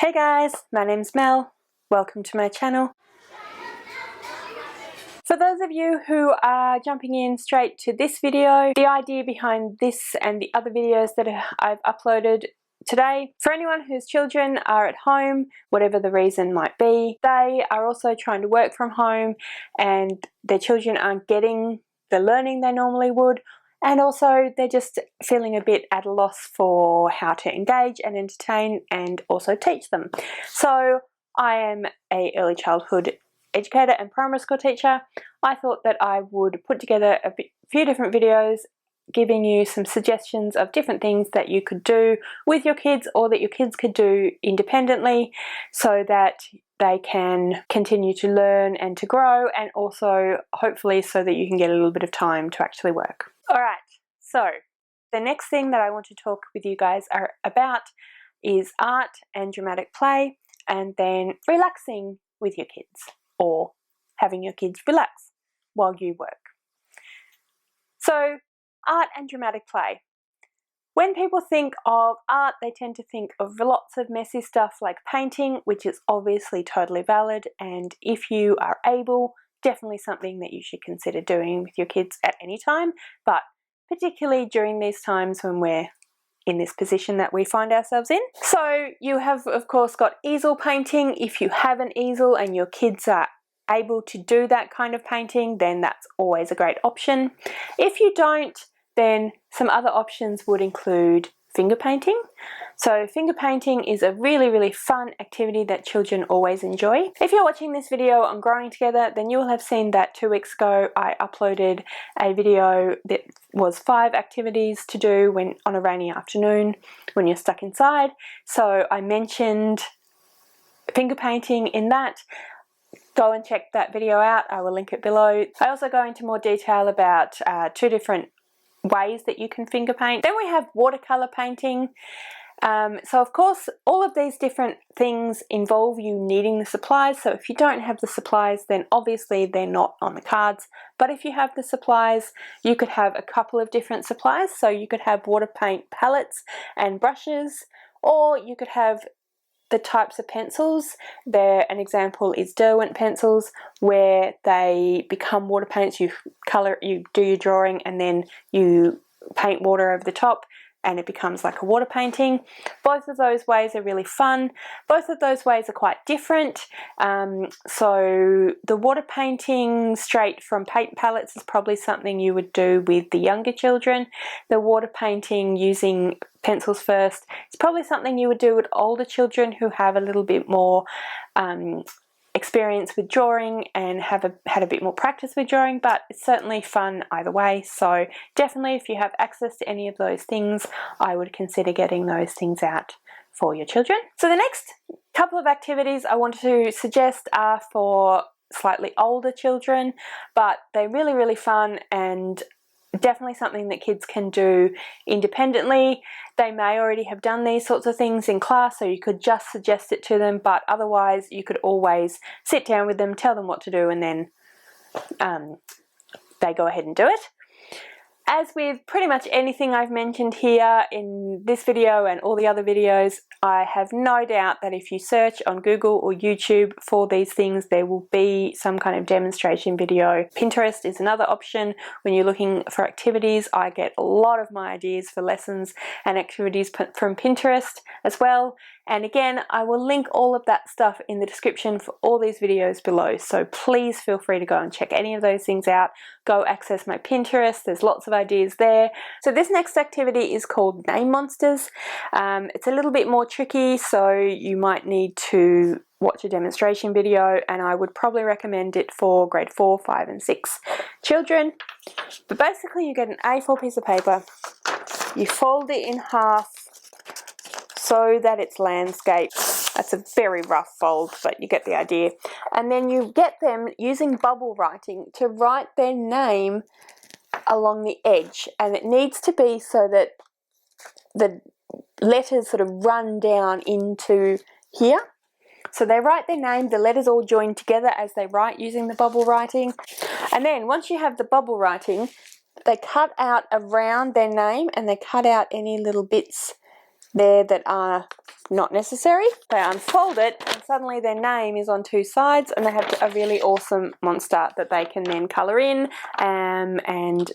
Hey guys, my name's Mel. Welcome to my channel. For those of you who are jumping in straight to this video, the idea behind this and the other videos that I've uploaded today, for anyone whose children are at home, whatever the reason might be, they are also trying to work from home and their children aren't getting the learning they normally would, and also they're just feeling a bit at a loss for how to engage and entertain and also teach them. So I am an early childhood educator and primary school teacher. I thought that I would put together a few different videos giving you some suggestions of different things that you could do with your kids or that your kids could do independently so that they can continue to learn and to grow, and also hopefully so that you can get a little bit of time to actually work. Alright, so the next thing that I want to talk with you guys about is art and dramatic play, and then relaxing with your kids, or having your kids relax while you work. So, art and dramatic play. When people think of art, they tend to think of lots of messy stuff like painting, which is obviously totally valid, and if you are able, definitely something that you should consider doing with your kids at any time, but particularly during these times when we're in this position that we find ourselves in. So you have, of course, got easel painting. If you have an easel and your kids are able to do that kind of painting, then that's always a great option. If you don't, then some other options would include finger painting. So finger painting is a really fun activity that children always enjoy. If you're watching this video on Growing Together, then you will have seen that 2 weeks ago I uploaded a video that was 5 activities to do when on a rainy afternoon when you're stuck inside. So I mentioned finger painting in that. Go and check that video out. I will link it below. I also go into more detail about 2 different ways that you can finger paint. Then we have watercolor painting. So of course all of these different things involve you needing the supplies. So if you don't have the supplies, then obviously they're not on the cards. But if you have the supplies, you could have a couple of different supplies. So you could have water paint palettes and brushes, or you could have the types of pencils. An example is Derwent pencils, where they become water paints. You do your drawing and then you paint water over the top and it becomes like a water painting. Both of those ways are really fun. Both of those ways are quite different. So the water painting straight from paint palettes is probably something you would do with the younger children. The water painting using pencils first is probably something you would do with older children who have a little bit more experience with drawing and have had a bit more practice with drawing, but it's certainly fun either way. So definitely if you have access to any of those things, I would consider getting those things out for your children. So the next couple of activities I want to suggest are for slightly older children, but they're really fun and definitely something that kids can do independently. They may already have done these sorts of things in class, so you could just suggest it to them, but otherwise you could always sit down with them, tell them what to do, and then they go ahead and do it. As with pretty much anything I've mentioned here in this video and all the other videos, I have no doubt that if you search on Google or YouTube for these things, there will be some kind of demonstration video. Pinterest is another option when you're looking for activities. I get a lot of my ideas for lessons and activities from Pinterest as well. And again, I will link all of that stuff in the description for all these videos below. So please feel free to go and check any of those things out. Go access my Pinterest. There's lots of ideas there. So this next activity is called Name Monsters. It's a little bit more tricky, so you might need to watch a demonstration video, and I would probably recommend it for grade 4, 5 and 6 children. But basically you get an A4 piece of paper, you fold it in half so that it's landscape. That's a very rough fold, but you get the idea. And then you get them using bubble writing to write their name along the edge, and it needs to be so that the letters sort of run down into here. So they write their name, the letters all join together as they write using the bubble writing. And then once you have the bubble writing, they cut out around their name and they cut out any little bits there that are not necessary. They unfold it and suddenly their name is on two sides, and they have a really awesome monster that they can then colour in and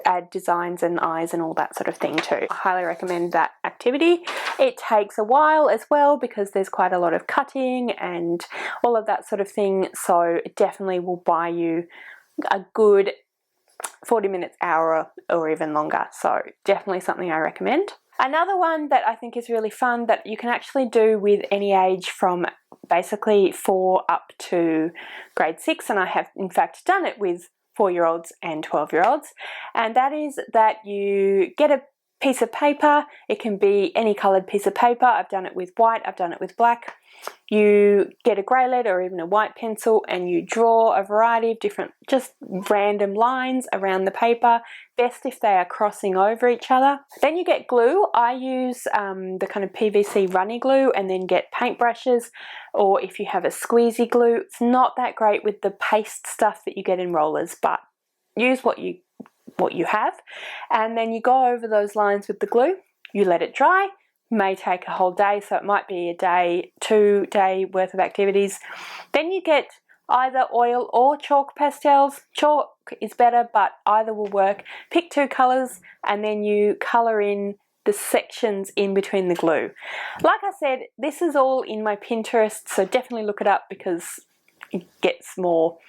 add designs and eyes and all that sort of thing too. I highly recommend that activity. It takes a while as well because there's quite a lot of cutting and all of that sort of thing, so it definitely will buy you a good 40 minutes, hour, or even longer. So definitely something I recommend. Another one that I think is really fun that you can actually do with any age from basically 4 up to grade 6, and I have in fact done it with 4-year-olds and 12-year-olds, and that is that you get a piece of paper. It can be any coloured piece of paper. I've done it with white, I've done it with black. You get a grey lead or even a white pencil and you draw a variety of different just random lines around the paper, best if they are crossing over each other. Then you get glue. I use the kind of PVC runny glue, and then get paintbrushes, or if you have a squeezy glue. It's not that great with the paste stuff that you get in rollers, but use what you have, and then you go over those lines with the glue. You let it dry. May take a whole day, so it might be a day, 2-day worth of activities. Then you get either oil or chalk pastels. Chalk is better, but either will work. Pick 2 colours and then you colour in the sections in between the glue. Like I said, this is all in my Pinterest, so definitely look it up because it gets more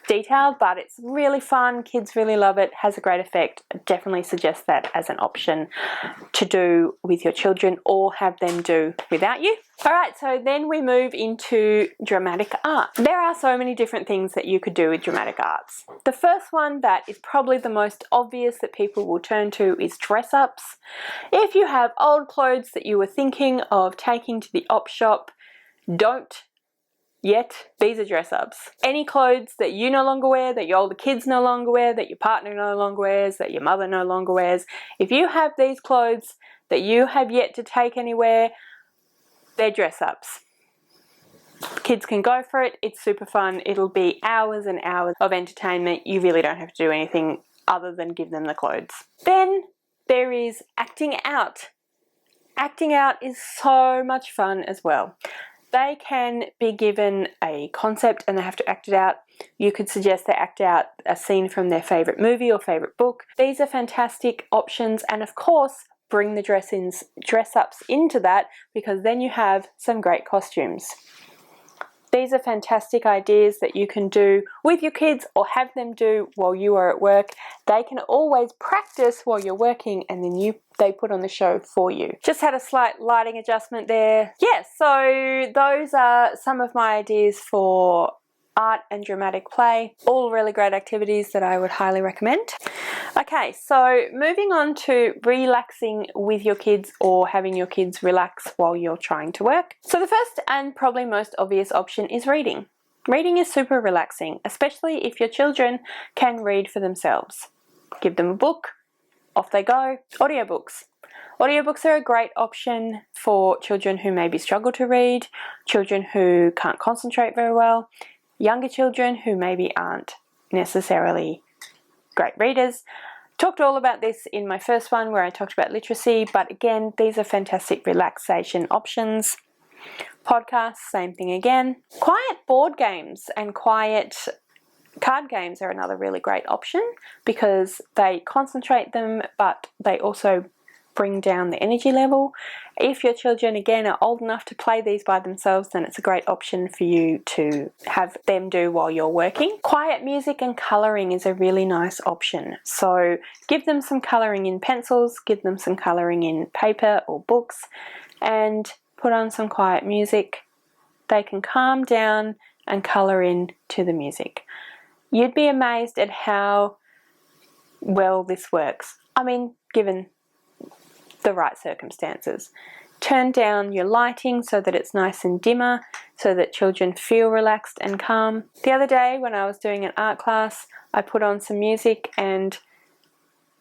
detailed, but it's really fun. Kids really love it, has a great effect. I definitely suggest that as an option to do with your children or have them do without you. Alright, so then we move into dramatic art. There are so many different things that you could do with dramatic arts. The first one that is probably the most obvious that people will turn to is dress ups. If you have old clothes that you were thinking of taking to the op shop, don't yet. These are dress ups. Any clothes that you no longer wear, that your older kids no longer wear, that your partner no longer wears, that your mother no longer wears, if you have these clothes that you have yet to take anywhere, they're dress ups. Kids can go for it. It's super fun. It'll be hours and hours of entertainment. You really don't have to do anything other than give them the clothes. Then there is acting out. Acting out is so much fun as well. They can be given a concept and they have to act it out. You could suggest they act out a scene from their favourite movie or favourite book. These are fantastic options, and of course bring the dress-ups into that, because then you have some great costumes. These are fantastic ideas that you can do with your kids or have them do while you are at work. They can always practice while you're working, and then they put on the show for you. Just had a slight lighting adjustment there. Yes, so those are some of my ideas for art and dramatic play. All really great activities that I would highly recommend. Okay, so moving on to relaxing with your kids or having your kids relax while you're trying to work. So the first and probably most obvious option is reading. Reading is super relaxing, especially if your children can read for themselves. Give them a book, off they go. Audiobooks. Audiobooks are a great option for children who maybe struggle to read, children who can't concentrate very well, younger children who maybe aren't necessarily great readers. Talked all about this in my first one where I talked about literacy, but again, these are fantastic relaxation options. Podcasts, same thing again. Quiet board games and quiet card games are another really great option because they concentrate them, but they also bring down the energy level. If your children again are old enough to play these by themselves, then it's a great option for you to have them do while you're working. Quiet music and colouring is a really nice option. So give them some colouring in pencils, give them some colouring in paper or books, and put on some quiet music. They can calm down and colour in to the music. You'd be amazed at how well this works. I mean, given the right circumstances. Turn down your lighting so that it's nice and dimmer, so that children feel relaxed and calm. The other day when I was doing an art class, I put on some music and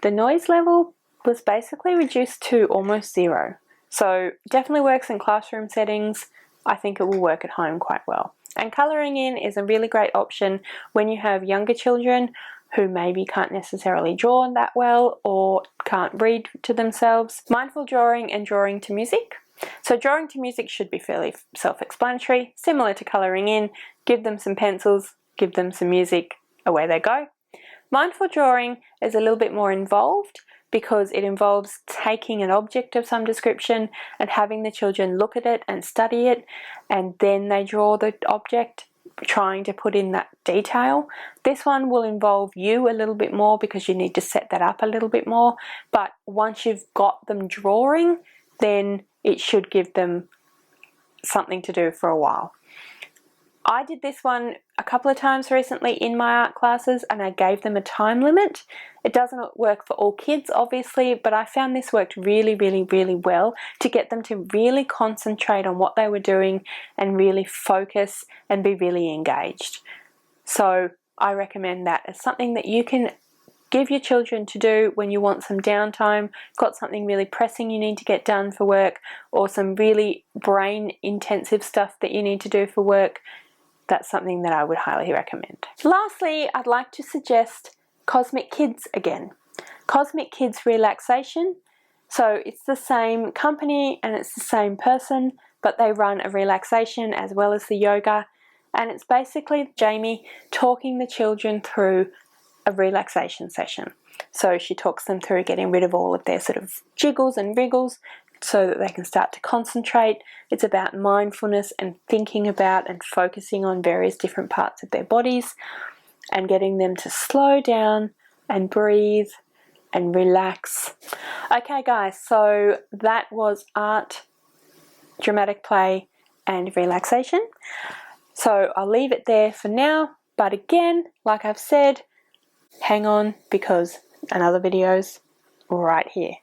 the noise level was basically reduced to almost 0. So definitely works in classroom settings. I think it will work at home quite well. And colouring in is a really great option when you have younger children who maybe can't necessarily draw that well or can't read to themselves. Mindful drawing and drawing to music. So drawing to music should be fairly self-explanatory, similar to colouring in. Give them some pencils, give them some music, away they go. Mindful drawing is a little bit more involved because it involves taking an object of some description and having the children look at it and study it, and then they draw the object, trying to put in that detail. This one will involve you a little bit more because you need to set that up a little bit more, but once you've got them drawing, then it should give them something to do for a while. I did this one a couple of times recently in my art classes, and I gave them a time limit. It doesn't work for all kids, obviously, but I found this worked really, really, really well to get them to really concentrate on what they were doing and really focus and be really engaged. So I recommend that as something that you can give your children to do when you want some downtime, got something really pressing you need to get done for work, or some really brain intensive stuff that you need to do for work. That's something that I would highly recommend. Lastly, I'd like to suggest Cosmic Kids again. Cosmic Kids Relaxation. So it's the same company and it's the same person, but they run a relaxation as well as the yoga. And it's basically Jamie talking the children through a relaxation session. So she talks them through getting rid of all of their sort of jiggles and wriggles so that they can start to concentrate. It's about mindfulness and thinking about and focusing on various different parts of their bodies and getting them to slow down and breathe and relax. Okay guys, so that was art, dramatic play and relaxation. So I'll leave it there for now, but again, like I've said, hang on because another video's right here.